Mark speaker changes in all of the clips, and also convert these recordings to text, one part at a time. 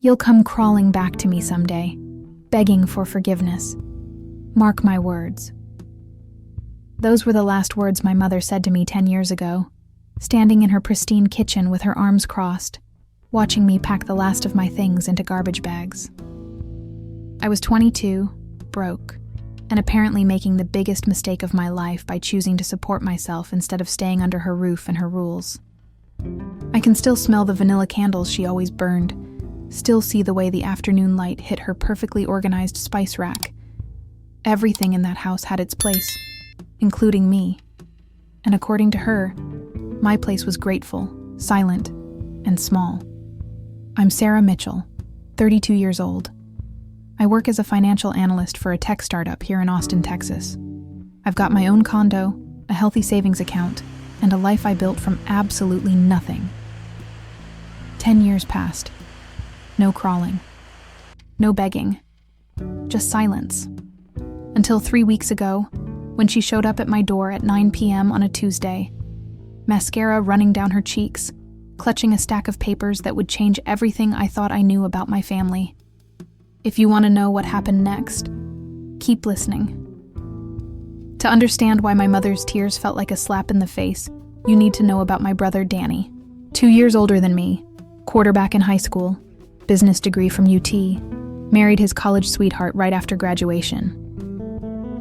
Speaker 1: You'll come crawling back to me someday, begging for forgiveness. Mark my words." Those were the last words my mother said to me 10 years ago, standing in her pristine kitchen with her arms crossed, watching me pack the last of my things into garbage bags. I was 22, broke, and apparently making the biggest mistake of my life by choosing to support myself instead of staying under her roof and her rules. I can still smell the vanilla candles she always burned, still see the way the afternoon light hit her perfectly organized spice rack. Everything in that house had its place, including me. And according to her, my place was grateful, silent, and small. I'm Sarah Mitchell, 32 years old. I work as a financial analyst for a tech startup here in Austin, Texas. I've got my own condo, a healthy savings account, and a life I built from absolutely nothing. 10 years passed. No crawling. No begging. Just silence. Until 3 weeks ago, when she showed up at my door at 9 p.m. on a Tuesday, mascara running down her cheeks, clutching a stack of papers that would change everything I thought I knew about my family. If you want to know what happened next, keep listening. To understand why my mother's tears felt like a slap in the face, you need to know about my brother Danny, 2 years older than me, quarterback in high school, business degree from UT, married his college sweetheart right after graduation.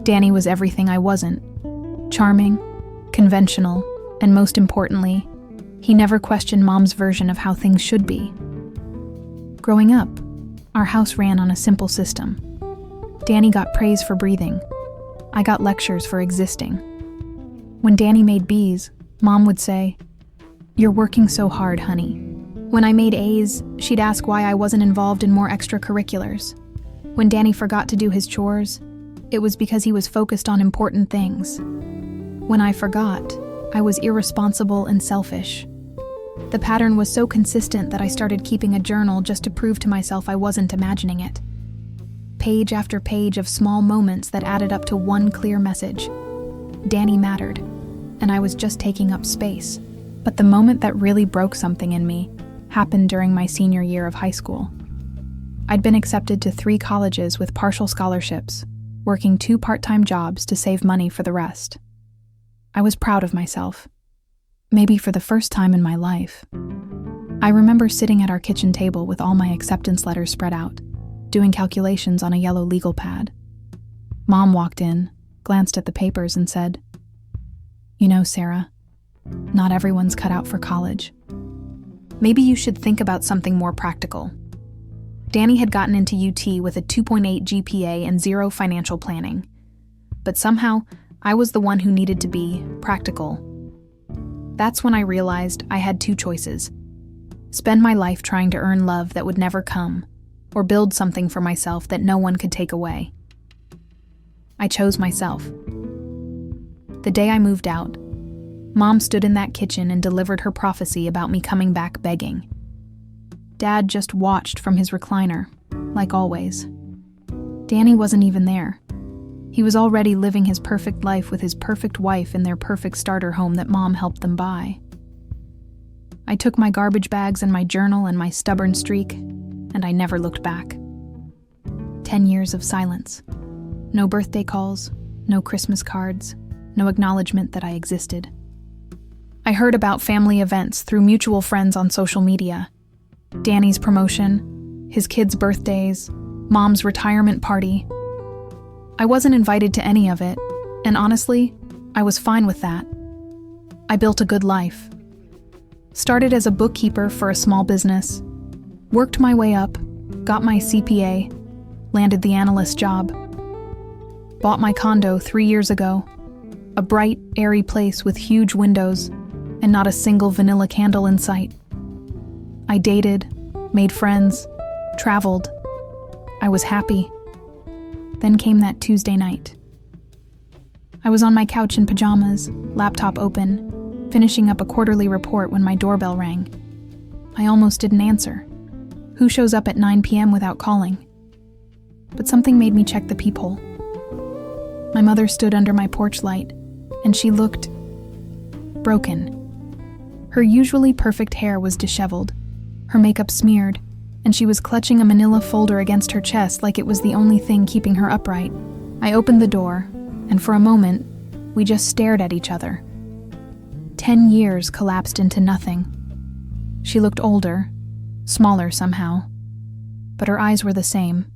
Speaker 1: Danny was everything I wasn't. Charming, conventional, and most importantly, he never questioned Mom's version of how things should be. Growing up, our house ran on a simple system. Danny got praise for breathing. I got lectures for existing. When Danny made B's, Mom would say, "You're working so hard, honey." When I made A's, she'd ask why I wasn't involved in more extracurriculars. When Danny forgot to do his chores, it was because he was focused on important things. When I forgot, I was irresponsible and selfish. The pattern was so consistent that I started keeping a journal just to prove to myself I wasn't imagining it. Page after page of small moments that added up to one clear message. Danny mattered, and I was just taking up space. But the moment that really broke something in me happened during my senior year of high school. I'd been accepted to 3 colleges with partial scholarships, working 2 part-time jobs to save money for the rest. I was proud of myself. Maybe for the first time in my life. I remember sitting at our kitchen table with all my acceptance letters spread out, doing calculations on a yellow legal pad. Mom walked in, glanced at the papers, and said, "You know, Sarah, not everyone's cut out for college. Maybe you should think about something more practical." Danny had gotten into UT with a 2.8 GPA and 0 financial planning. But somehow, I was the one who needed to be practical. That's when I realized I had 2 choices. Spend my life trying to earn love that would never come, or build something for myself that no one could take away. I chose myself. The day I moved out, Mom stood in that kitchen and delivered her prophecy about me coming back begging. Dad just watched from his recliner, like always. Danny wasn't even there. He was already living his perfect life with his perfect wife in their perfect starter home that Mom helped them buy. I took my garbage bags and my journal and my stubborn streak, and I never looked back. 10 years of silence. No birthday calls, no Christmas cards, no acknowledgement that I existed. I heard about family events through mutual friends on social media. Danny's promotion, his kids' birthdays, Mom's retirement party. I wasn't invited to any of it, and honestly, I was fine with that. I built a good life. Started as a bookkeeper for a small business, worked my way up, got my CPA, landed the analyst job. Bought my condo 3 years ago, a bright, airy place with huge windows and not a single vanilla candle in sight. I dated, made friends, traveled. I was happy. Then came that Tuesday night. I was on my couch in pajamas, laptop open, finishing up a quarterly report when my doorbell rang. I almost didn't answer. Who shows up at 9 p.m. without calling? But something made me check the peephole. My mother stood under my porch light, and she looked broken. Her usually perfect hair was disheveled, her makeup smeared, and she was clutching a manila folder against her chest like it was the only thing keeping her upright. I opened the door, and for a moment, we just stared at each other. 10 years collapsed into nothing. She looked older, smaller somehow, but her eyes were the same.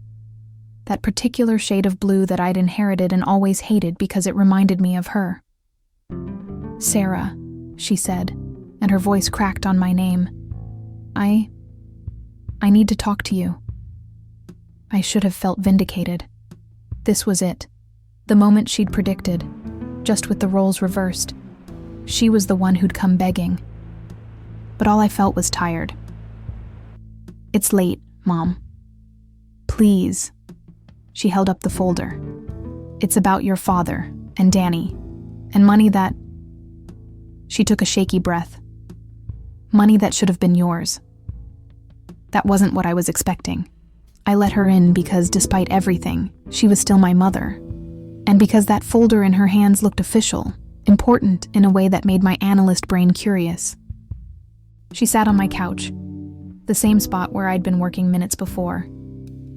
Speaker 1: That particular shade of blue that I'd inherited and always hated because it reminded me of her. "Sarah," she said, and her voice cracked on my name. I need to talk to you." I should have felt vindicated. This was it. The moment she'd predicted, just with the roles reversed. She was the one who'd come begging. But all I felt was tired. "It's late, Mom. Please." She held up the folder. "It's about your father and Danny, and money that..." She took a shaky breath. "Money that should have been yours." That wasn't what I was expecting. I let her in because, despite everything, she was still my mother. And because that folder in her hands looked official, important in a way that made my analyst brain curious. She sat on my couch, the same spot where I'd been working minutes before,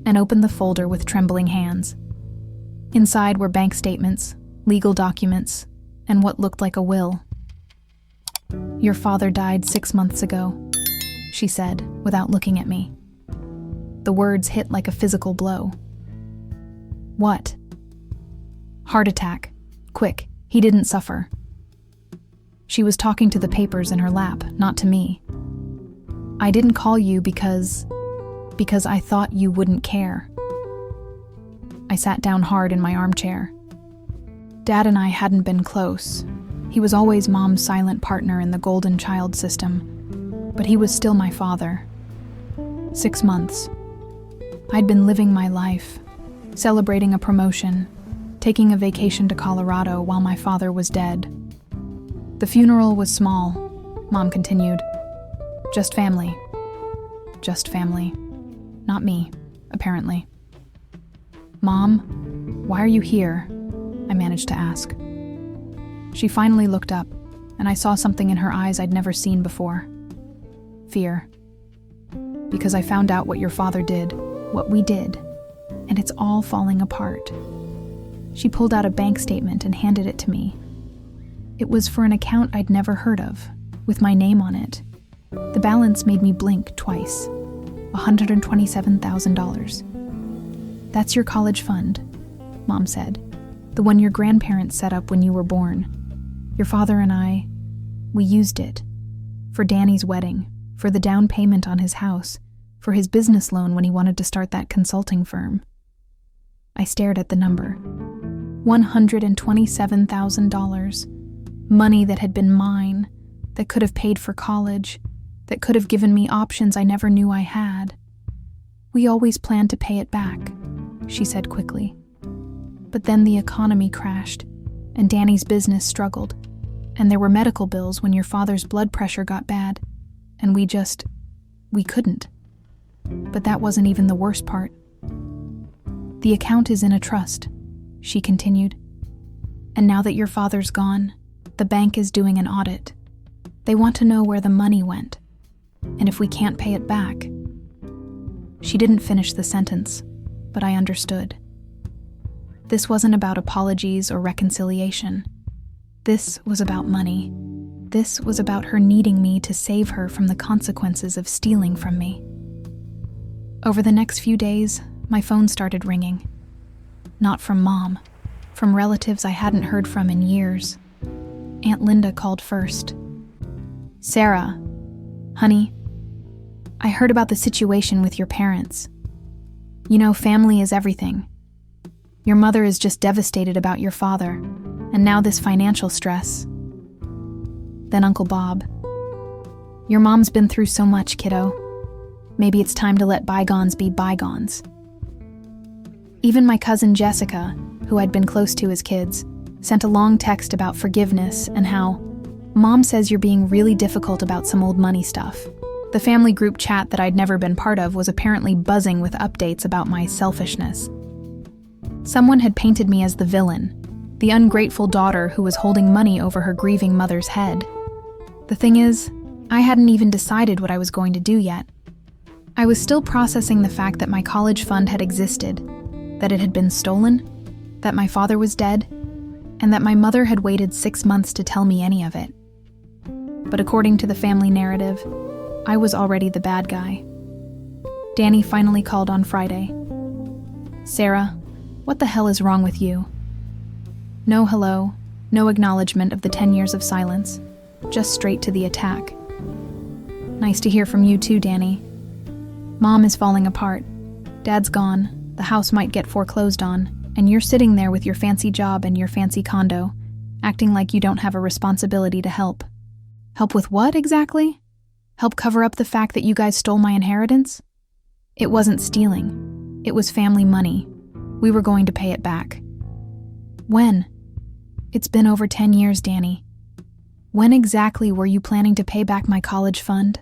Speaker 1: and opened the folder with trembling hands. Inside were bank statements, legal documents, and what looked like a will. "Your father died 6 months ago," she said, without looking at me. The words hit like a physical blow. "What?" "Heart attack. Quick, he didn't suffer." She was talking to the papers in her lap, not to me. "I didn't call you because I thought you wouldn't care." I sat down hard in my armchair. Dad and I hadn't been close. He was always Mom's silent partner in the golden child system, but he was still my father. 6 months. I'd been living my life, celebrating a promotion, taking a vacation to Colorado while my father was dead. The funeral was small, Mom continued. Just family. Just family. Not me, apparently. "Mom, why are you here?" I managed to ask. She finally looked up, and I saw something in her eyes I'd never seen before. Fear. "Because I found out what your father did, what we did, and it's all falling apart." She pulled out a bank statement and handed it to me. It was for an account I'd never heard of, with my name on it. The balance made me blink twice. $127,000. "That's your college fund," Mom said. "The one your grandparents set up when you were born. Your father and I, we used it. For Danny's wedding, for the down payment on his house, for his business loan when he wanted to start that consulting firm." I stared at the number. $127,000. Money that had been mine, that could have paid for college, that could have given me options I never knew I had. "We always planned to pay it back," she said quickly. "But then the economy crashed, and Danny's business struggled, and there were medical bills when your father's blood pressure got bad, and we couldn't. But that wasn't even the worst part. The account is in a trust," she continued. "And now that your father's gone, the bank is doing an audit. They want to know where the money went, and if we can't pay it back." She didn't finish the sentence, but I understood. This wasn't about apologies or reconciliation. This was about money. This was about her needing me to save her from the consequences of stealing from me. Over the next few days, my phone started ringing. Not from Mom, from relatives I hadn't heard from in years. Aunt Linda called first. "Sarah, honey, I heard about the situation with your parents. You know, family is everything. Your mother is just devastated about your father, and now this financial stress." Then Uncle Bob. "Your mom's been through so much, kiddo. Maybe it's time to let bygones be bygones." Even my cousin Jessica, who I'd been close to as kids, sent a long text about forgiveness and how, "Mom says you're being really difficult about some old money stuff." The family group chat that I'd never been part of was apparently buzzing with updates about my selfishness. Someone had painted me as the villain, the ungrateful daughter who was holding money over her grieving mother's head. The thing is, I hadn't even decided what I was going to do yet. I was still processing the fact that my college fund had existed, that it had been stolen, that my father was dead, and that my mother had waited 6 months to tell me any of it. But according to the family narrative, I was already the bad guy. Danny finally called on Friday. "Sarah, what the hell is wrong with you?" No hello, no acknowledgement of the 10 years of silence, just straight to the attack. "Nice to hear from you too, Danny. Mom is falling apart. Dad's gone, the house might get foreclosed on, and you're sitting there with your fancy job and your fancy condo, acting like you don't have a responsibility to help." "Help with what exactly? Help cover up the fact that you guys stole my inheritance?" "It wasn't stealing. It was family money. We were going to pay it back." "When?" "It's been over 10 years, Danny. When exactly were you planning to pay back my college fund?"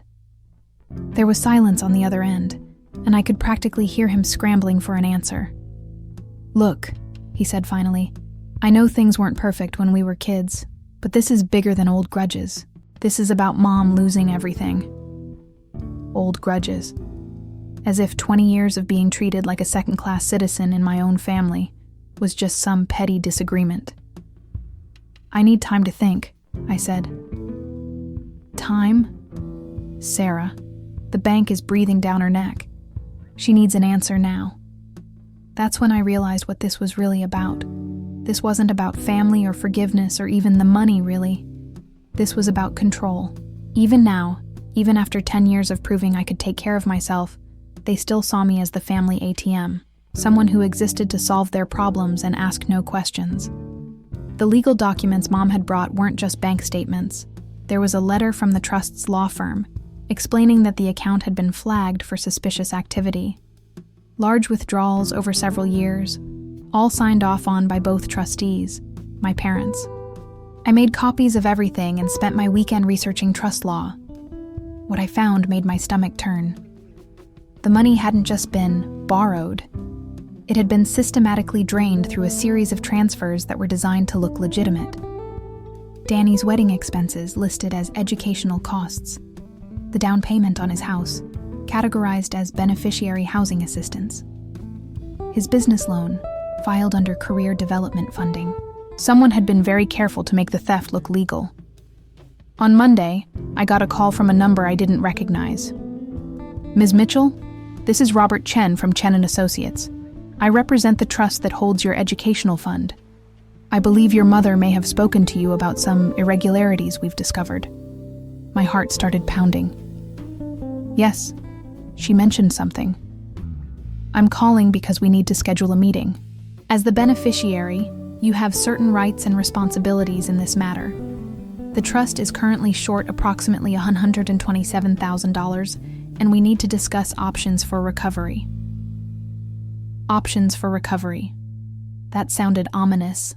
Speaker 1: There was silence on the other end, and I could practically hear him scrambling for an answer. "Look," he said finally, "I know things weren't perfect when we were kids, but this is bigger than old grudges. This is about Mom losing everything." Old grudges. As if 20 years of being treated like a second-class citizen in my own family was just some petty disagreement. "I need time to think," I said. "Time? Sarah, the bank is breathing down her neck. She needs an answer now." That's when I realized what this was really about. This wasn't about family or forgiveness or even the money, really. This was about control. Even now, even after 10 years of proving I could take care of myself, they still saw me as the family ATM, someone who existed to solve their problems and ask no questions. The legal documents Mom had brought weren't just bank statements. There was a letter from the trust's law firm, explaining that the account had been flagged for suspicious activity. Large withdrawals over several years, all signed off on by both trustees, my parents. I made copies of everything and spent my weekend researching trust law. What I found made my stomach turn. The money hadn't just been borrowed. It had been systematically drained through a series of transfers that were designed to look legitimate. Danny's wedding expenses listed as educational costs. The down payment on his house, categorized as beneficiary housing assistance. His business loan, filed under career development funding. Someone had been very careful to make the theft look legal. On Monday, I got a call from a number I didn't recognize. "Ms. Mitchell, this is Robert Chen from Chen & Associates. I represent the trust that holds your educational fund. I believe your mother may have spoken to you about some irregularities we've discovered." My heart started pounding. "Yes, she mentioned something. I'm calling because we need to schedule a meeting. As the beneficiary, you have certain rights and responsibilities in this matter. The trust is currently short approximately $127,000, and we need to discuss options for recovery." Options for recovery. That sounded ominous.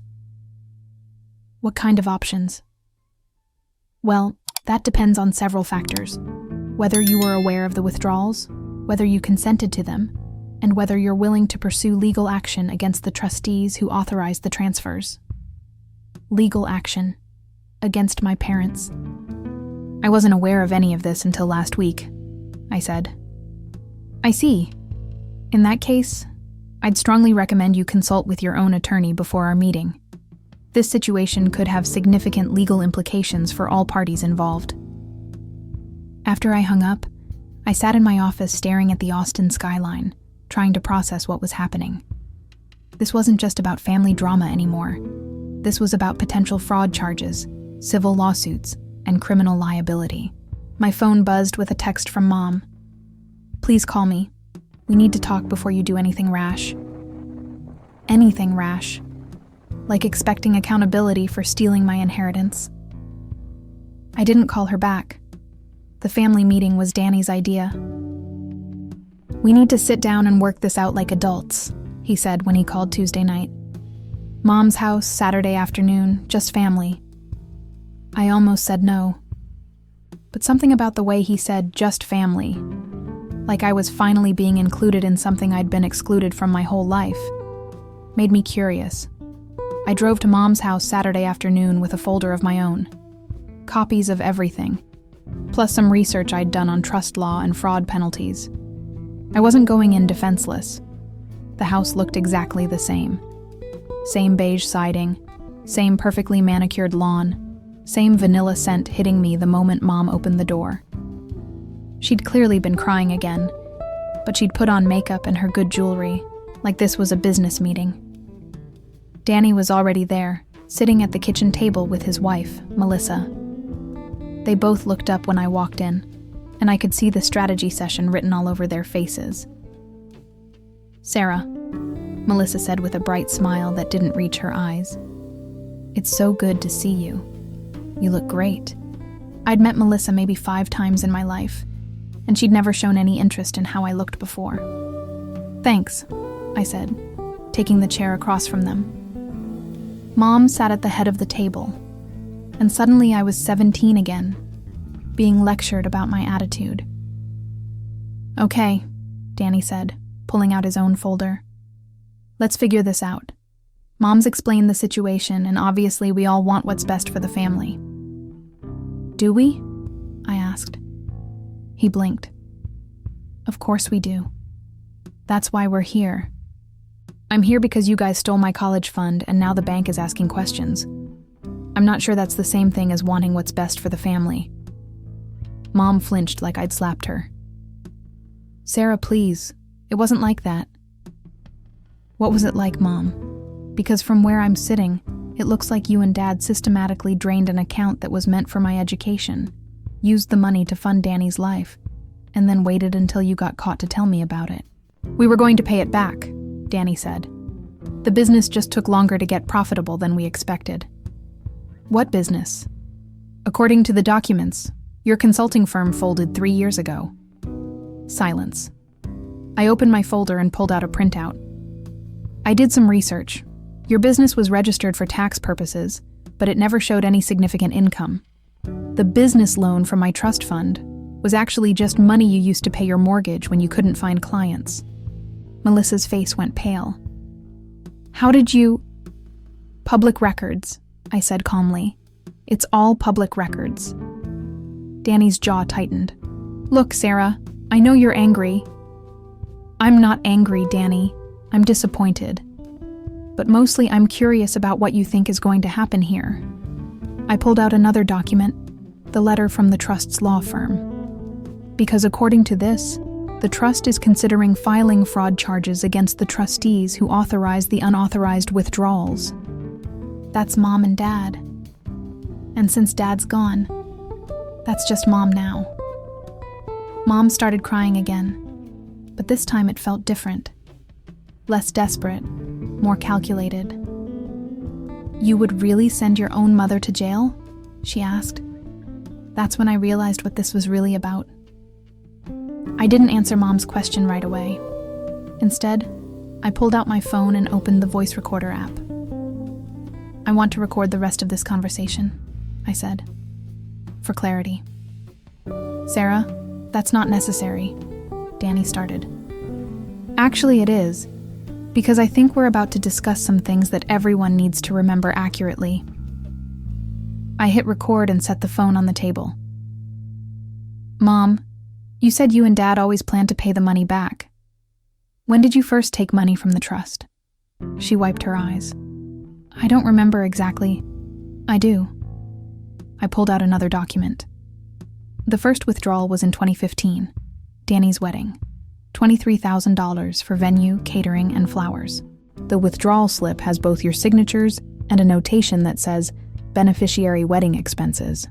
Speaker 1: "What kind of options?" "Well, that depends on several factors. Whether you were aware of the withdrawals, whether you consented to them, and whether you're willing to pursue legal action against the trustees who authorized the transfers." Legal action. Against my parents. "I wasn't aware of any of this until last week," I said. "I see. In that case, I'd strongly recommend you consult with your own attorney before our meeting. This situation could have significant legal implications for all parties involved." After I hung up, I sat in my office staring at the Austin skyline, trying to process what was happening. This wasn't just about family drama anymore. This was about potential fraud charges, civil lawsuits, and criminal liability. My phone buzzed with a text from Mom. "Please call me. We need to talk before you do anything rash." Anything rash. Like expecting accountability for stealing my inheritance. I didn't call her back. The family meeting was Danny's idea. "We need to sit down and work this out like adults," he said when he called Tuesday night. "Mom's house, Saturday afternoon, just family." I almost said no. But something about the way he said just family, like I was finally being included in something I'd been excluded from my whole life, made me curious. I drove to Mom's house Saturday afternoon with a folder of my own. Copies of everything, plus some research I'd done on trust law and fraud penalties. I wasn't going in defenseless. The house looked exactly the same. Same beige siding, same perfectly manicured lawn, same vanilla scent hitting me the moment Mom opened the door. She'd clearly been crying again, but she'd put on makeup and her good jewelry, like this was a business meeting. Danny was already there, sitting at the kitchen table with his wife, Melissa. They both looked up when I walked in, and I could see the strategy session written all over their faces. "Sarah," Melissa said with a bright smile that didn't reach her eyes. "It's so good to see you. You look great." I'd met Melissa maybe 5 times in my life, and she'd never shown any interest in how I looked before. "Thanks," I said, taking the chair across from them. Mom sat at the head of the table, and suddenly I was 17 again, being lectured about my attitude. "Okay," Danny said, pulling out his own folder. "Let's figure this out. Mom's explained the situation, and obviously we all want what's best for the family." "Do we?" I asked. He blinked. "Of course we do. That's why we're here. I'm here because you guys stole my college fund and now the bank is asking questions. I'm not sure that's the same thing as wanting what's best for the family." Mom flinched like I'd slapped her. "Sarah, please. It wasn't like that." "What was it like, Mom? Because from where I'm sitting, it looks like you and Dad systematically drained an account that was meant for my education, used the money to fund Danny's life, and then waited until you got caught to tell me about it." "We were going to pay it back," Danny said. "The business just took longer to get profitable than we expected." "What business?" "According to the documents, your consulting firm folded 3 years ago." Silence. I opened my folder and pulled out a printout. "I did some research. Your business was registered for tax purposes, but it never showed any significant income. The business loan from my trust fund was actually just money you used to pay your mortgage when you couldn't find clients." Melissa's face went pale. "How did you—" "Public records," I said calmly. "It's all public records." Danny's jaw tightened. "Look, Sarah, I know you're angry." "I'm not angry, Danny. I'm disappointed. But mostly I'm curious about what you think is going to happen here." I pulled out another document, the letter from the trust's law firm. "Because according to this, the trust is considering filing fraud charges against the trustees who authorized the unauthorized withdrawals." That's Mom and Dad. And since Dad's gone, that's just Mom now. Mom started crying again, but this time it felt different. Less desperate, more calculated. "You would really send your own mother to jail?" she asked. That's when I realized what this was really about. I didn't answer Mom's question right away. Instead, I pulled out my phone and opened the voice recorder app. "I want to record the rest of this conversation," I said, for clarity. "Sarah, that's not necessary," Danny started. "Actually, it is, because I think we're about to discuss some things that everyone needs to remember accurately." I hit record and set the phone on the table. "Mom, you said you and Dad always planned to pay the money back. When did you first take money from the trust?" She wiped her eyes. "I don't remember exactly." "I do." I pulled out another document. The first withdrawal was in 2015, Danny's wedding. $23,000 for venue, catering, and flowers. The withdrawal slip has both your signatures and a notation that says, "Beneficiary wedding expenses."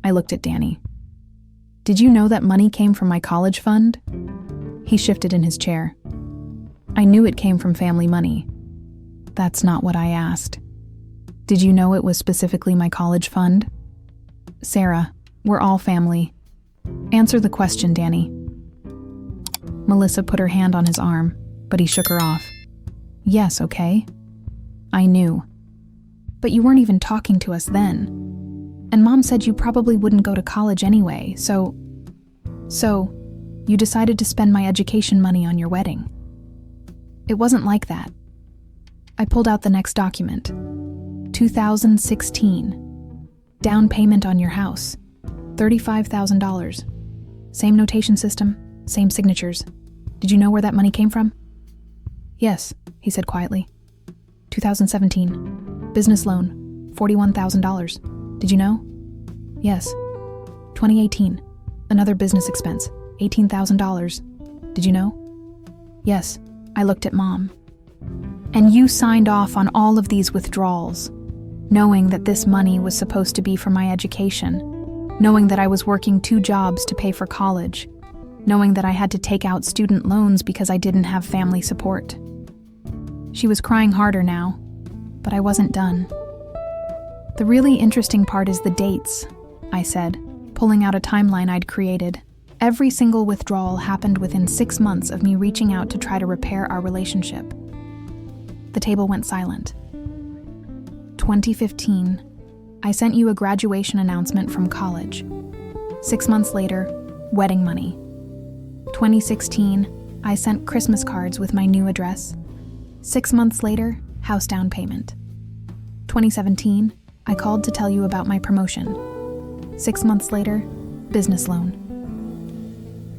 Speaker 1: I looked at Danny. "Did you know that money came from my college fund?" He shifted in his chair. "I knew it came from family money." "That's not what I asked. Did you know it was specifically my college fund?" "Sarah, we're all family. Answer the question, Danny." Melissa put her hand on his arm, but he shook her off. "Yes, okay." "I knew. But you weren't even talking to us then. And Mom said you probably wouldn't go to college anyway, so you decided to spend my education money on your wedding." "It wasn't like that." I pulled out the next document. 2016. Down payment on your house. $35,000. Same notation system, same signatures. Did you know where that money came from? Yes, he said quietly. 2017. Business loan, $41,000. Did you know? Yes. 2018. Another business expense, $18,000. Did you know? Yes. I looked at Mom. And you signed off on all of these withdrawals, knowing that this money was supposed to be for my education, knowing that I was working 2 jobs to pay for college, knowing that I had to take out student loans because I didn't have family support. She was crying harder now, but I wasn't done. The really interesting part is the dates, I said, pulling out a timeline I'd created. Every single withdrawal happened within 6 months of me reaching out to try to repair our relationship. The table went silent. 2015, I sent you a graduation announcement from college. 6 months later, wedding money. 2016, I sent Christmas cards with my new address. 6 months later, house down payment. 2017, I called to tell you about my promotion. 6 months later, business loan.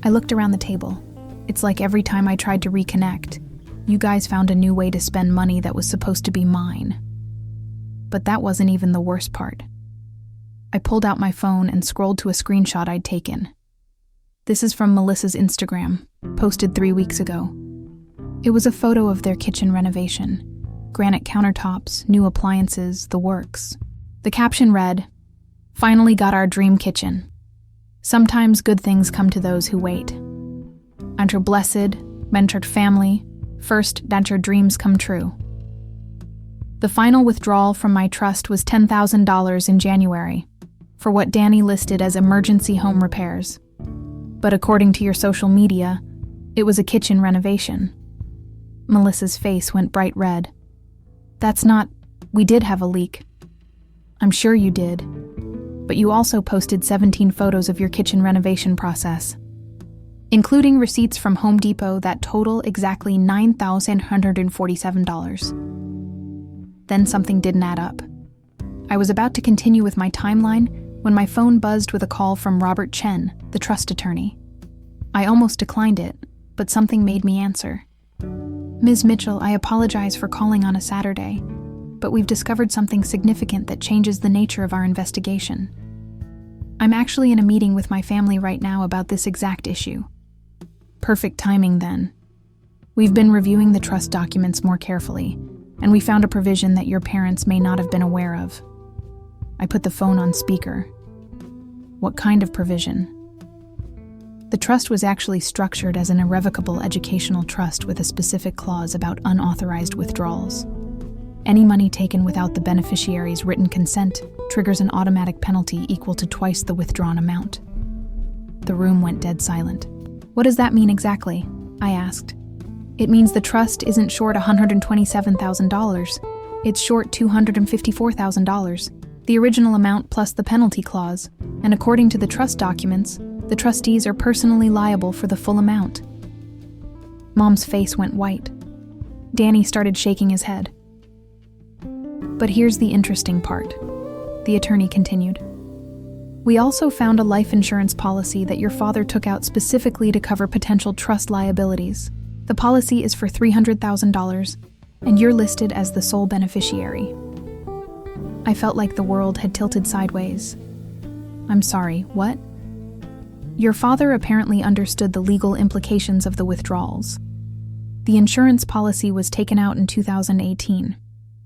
Speaker 1: I looked around the table. It's like every time I tried to reconnect, you guys found a new way to spend money that was supposed to be mine. But that wasn't even the worst part. I pulled out my phone and scrolled to a screenshot I'd taken. This is from Melissa's Instagram, posted 3 weeks ago. It was a photo of their kitchen renovation. Granite countertops, new appliances, the works. The caption read, "Finally got our dream kitchen. Sometimes good things come to those who wait. Enter blessed, mentored family, first that your dreams come true." The final withdrawal from my trust was $10,000 in January, for what Danny listed as emergency home repairs. But according to your social media, it was a kitchen renovation. Melissa's face went bright red. That's not, we did have a leak. I'm sure you did. But you also posted 17 photos of your kitchen renovation process, including receipts from Home Depot that total exactly $9,147. Then something didn't add up. I was about to continue with my timeline when my phone buzzed with a call from Robert Chen, the trust attorney. I almost declined it, but something made me answer. "Ms. Mitchell, I apologize for calling on a Saturday, but we've discovered something significant that changes the nature of our investigation. I'm actually in a meeting with my family right now about this exact issue." Perfect timing then. We've been reviewing the trust documents more carefully, and we found a provision that your parents may not have been aware of. I put the phone on speaker. What kind of provision? The trust was actually structured as an irrevocable educational trust with a specific clause about unauthorized withdrawals. Any money taken without the beneficiary's written consent triggers an automatic penalty equal to twice the withdrawn amount. The room went dead silent. "What does that mean exactly?" I asked. "It means the trust isn't short $127,000. It's short $254,000, the original amount plus the penalty clause, and according to the trust documents, the trustees are personally liable for the full amount." Mom's face went white. Danny started shaking his head. "But here's the interesting part," the attorney continued. "We also found a life insurance policy that your father took out specifically to cover potential trust liabilities. The policy is for $300,000, and you're listed as the sole beneficiary." I felt like the world had tilted sideways. "I'm sorry, what?" "Your father apparently understood the legal implications of the withdrawals. The insurance policy was taken out in 2018,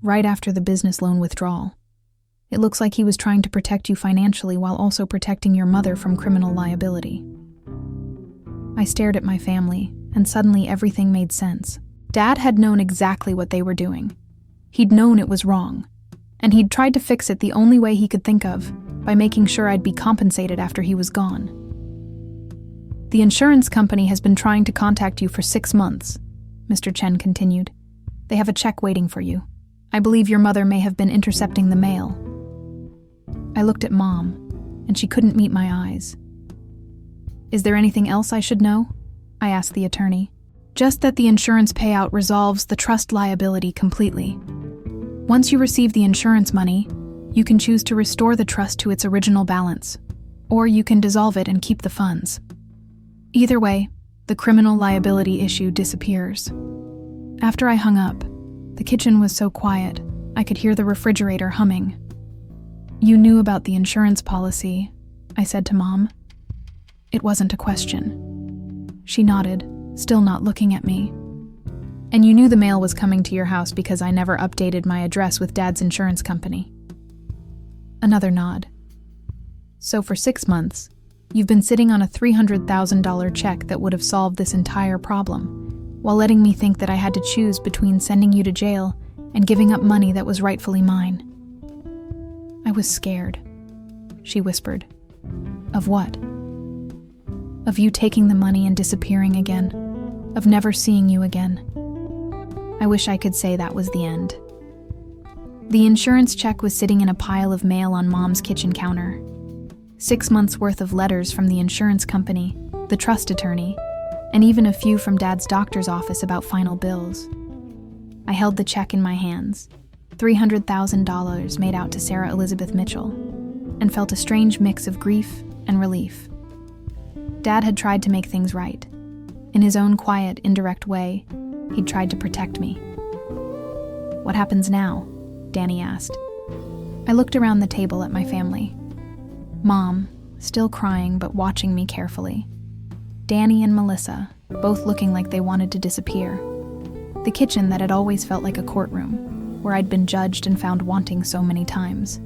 Speaker 1: right after the business loan withdrawal. It looks like he was trying to protect you financially while also protecting your mother from criminal liability." I stared at my family, and suddenly everything made sense. Dad had known exactly what they were doing. He'd known it was wrong, and he'd tried to fix it the only way he could think of, by making sure I'd be compensated after he was gone. "The insurance company has been trying to contact you for 6 months, Mr. Chen continued. "They have a check waiting for you. I believe your mother may have been intercepting the mail." I looked at Mom, and she couldn't meet my eyes. "Is there anything else I should know?" I asked the attorney. "Just that the insurance payout resolves the trust liability completely. Once you receive the insurance money, you can choose to restore the trust to its original balance, or you can dissolve it and keep the funds. Either way, the The criminal liability issue disappears. After I hung up, the kitchen was so quiet, I could hear the refrigerator humming. "You knew about the insurance policy," I said to Mom. It wasn't a question. She nodded, still not looking at me. "And you knew the mail was coming to your house because I never updated my address with Dad's insurance company." Another nod. "So for 6 months, you've been sitting on a $300,000 check that would have solved this entire problem, while letting me think that I had to choose between sending you to jail and giving up money that was rightfully mine." "I was scared," she whispered. "Of what?" "Of you taking the money and disappearing again. Of never seeing you again." I wish I could say that was the end. The insurance check was sitting in a pile of mail on Mom's kitchen counter. 6 months' worth of letters from the insurance company, the trust attorney, and even a few from Dad's doctor's office about final bills. I held the check in my hands, $300,000 made out to Sarah Elizabeth Mitchell, and felt a strange mix of grief and relief. Dad had tried to make things right. In his own quiet, indirect way, he'd tried to protect me. "What happens now?" Danny asked. I looked around the table at my family. Mom, still crying but watching me carefully. Danny and Melissa, both looking like they wanted to disappear. The kitchen that had always felt like a courtroom, where I'd been judged and found wanting so many times.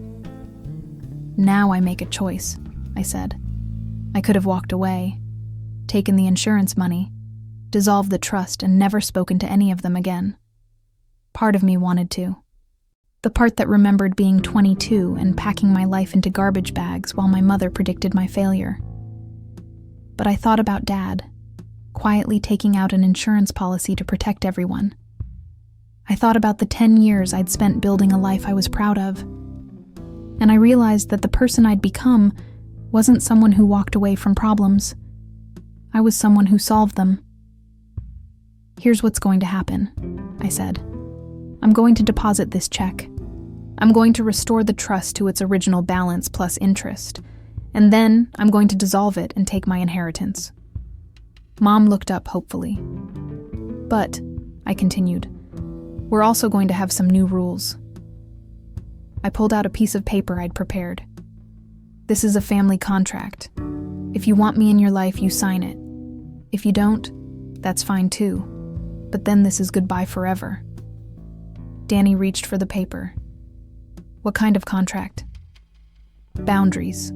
Speaker 1: "Now I make a choice," I said. I could have walked away, taken the insurance money, dissolved the trust, and never spoken to any of them again. Part of me wanted to. The part that remembered being 22 and packing my life into garbage bags while my mother predicted my failure. But I thought about Dad, quietly taking out an insurance policy to protect everyone. I thought about the 10 years I'd spent building a life I was proud of. And I realized that the person I'd become wasn't someone who walked away from problems. I was someone who solved them. "Here's what's going to happen," I said. "I'm going to deposit this check. I'm going to restore the trust to its original balance plus interest, and then I'm going to dissolve it and take my inheritance." Mom looked up hopefully. "But," I continued, "we're also going to have some new rules." I pulled out a piece of paper I'd prepared. "This is a family contract. If you want me in your life, you sign it. If you don't, that's fine too. But then this is goodbye forever." Danny reached for the paper. "What kind of contract?" "Boundaries,"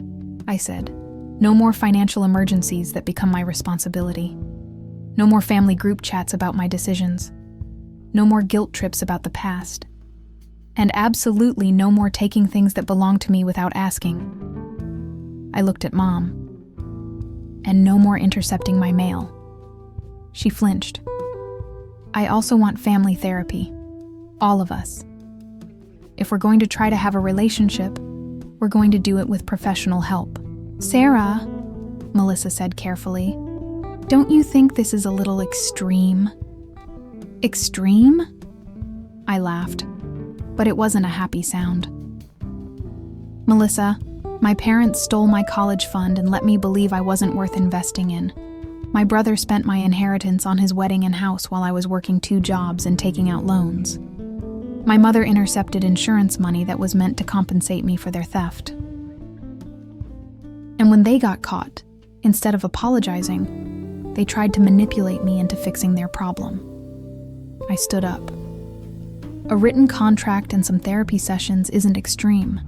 Speaker 1: I said. "No more financial emergencies that become my responsibility. No more family group chats about my decisions. No more guilt trips about the past. And absolutely no more taking things that belong to me without asking." I looked at Mom. "And no more intercepting my mail." She flinched. "I also want family therapy. All of us. If we're going to try to have a relationship, we're going to do it with professional help." "Sarah," Melissa said carefully, "don't you think this is a little extreme?" "Extreme?" I laughed, but it wasn't a happy sound. "Melissa, my parents stole my college fund and let me believe I wasn't worth investing in. My brother spent my inheritance on his wedding and house while I was working 2 jobs and taking out loans. My mother intercepted insurance money that was meant to compensate me for their theft. And when they got caught, instead of apologizing, they tried to manipulate me into fixing their problem." I stood up. "A written contract and some therapy sessions isn't extreme.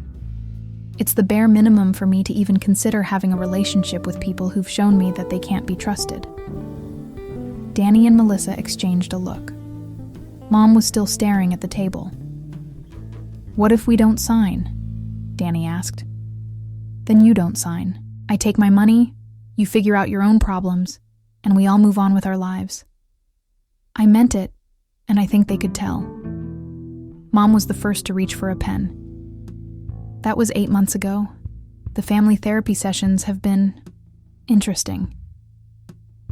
Speaker 1: It's the bare minimum for me to even consider having a relationship with people who've shown me that they can't be trusted." Danny and Melissa exchanged a look. Mom was still staring at the table. "What if we don't sign?" Danny asked. "Then you don't sign. I take my money, you figure out your own problems, and we all move on with our lives." I meant it, and I think they could tell. Mom was the first to reach for a pen. "That was 8 months ago. The family therapy sessions have been interesting.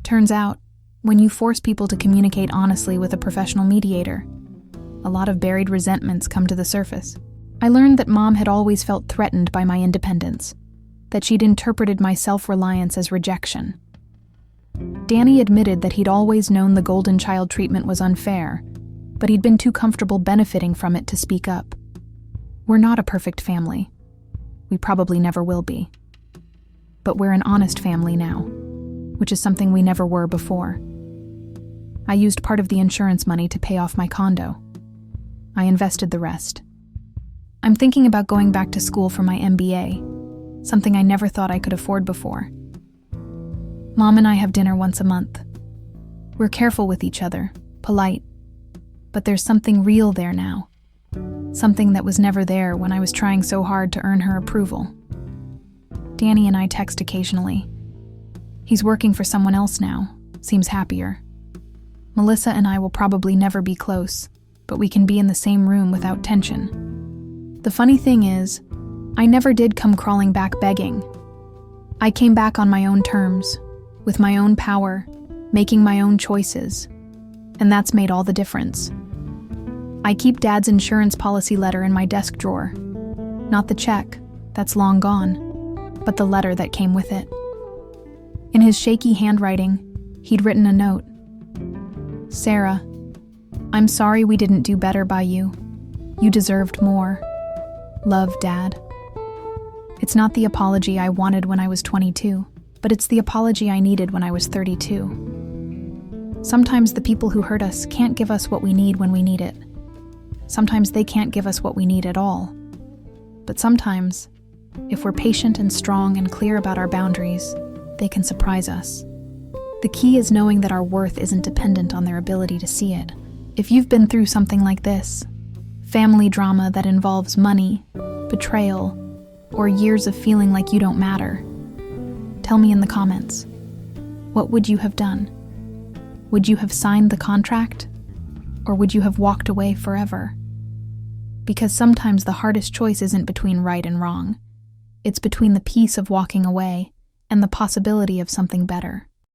Speaker 1: Turns out, when you force people to communicate honestly with a professional mediator, a lot of buried resentments come to the surface. I learned that Mom had always felt threatened by my independence, that she'd interpreted my self-reliance as rejection. Danny admitted that he'd always known the golden child treatment was unfair, but he'd been too comfortable benefiting from it to speak up. We're not a perfect family. We probably never will be. But we're an honest family now, which is something we never were before. I used part of the insurance money to pay off my condo. I invested the rest. I'm thinking about going back to school for my MBA, something I never thought I could afford before. Mom and I have dinner once a month. We're careful with each other, polite, but there's something real there now. Something that was never there when I was trying so hard to earn her approval. Danny and I text occasionally. He's working for someone else now, seems happier. Melissa and I will probably never be close, but we can be in the same room without tension. The funny thing is, I never did come crawling back begging. I came back on my own terms, with my own power, making my own choices, and that's made all the difference. I keep Dad's insurance policy letter in my desk drawer. Not the check, that's long gone, but the letter that came with it. In his shaky handwriting, he'd written a note. Sarah, I'm sorry we didn't do better by you. You deserved more. Love, Dad. It's not the apology I wanted when I was 22, but it's the apology I needed when I was 32. Sometimes the people who hurt us can't give us what we need when we need it. Sometimes they can't give us what we need at all. But sometimes, if we're patient and strong and clear about our boundaries, they can surprise us. The key is knowing that our worth isn't dependent on their ability to see it. If you've been through something like this, family drama that involves money, betrayal, or years of feeling like you don't matter, tell me in the comments. What would you have done? Would you have signed the contract? Or would you have walked away forever? Because sometimes the hardest choice isn't between right and wrong. It's between the peace of walking away and the possibility of something better.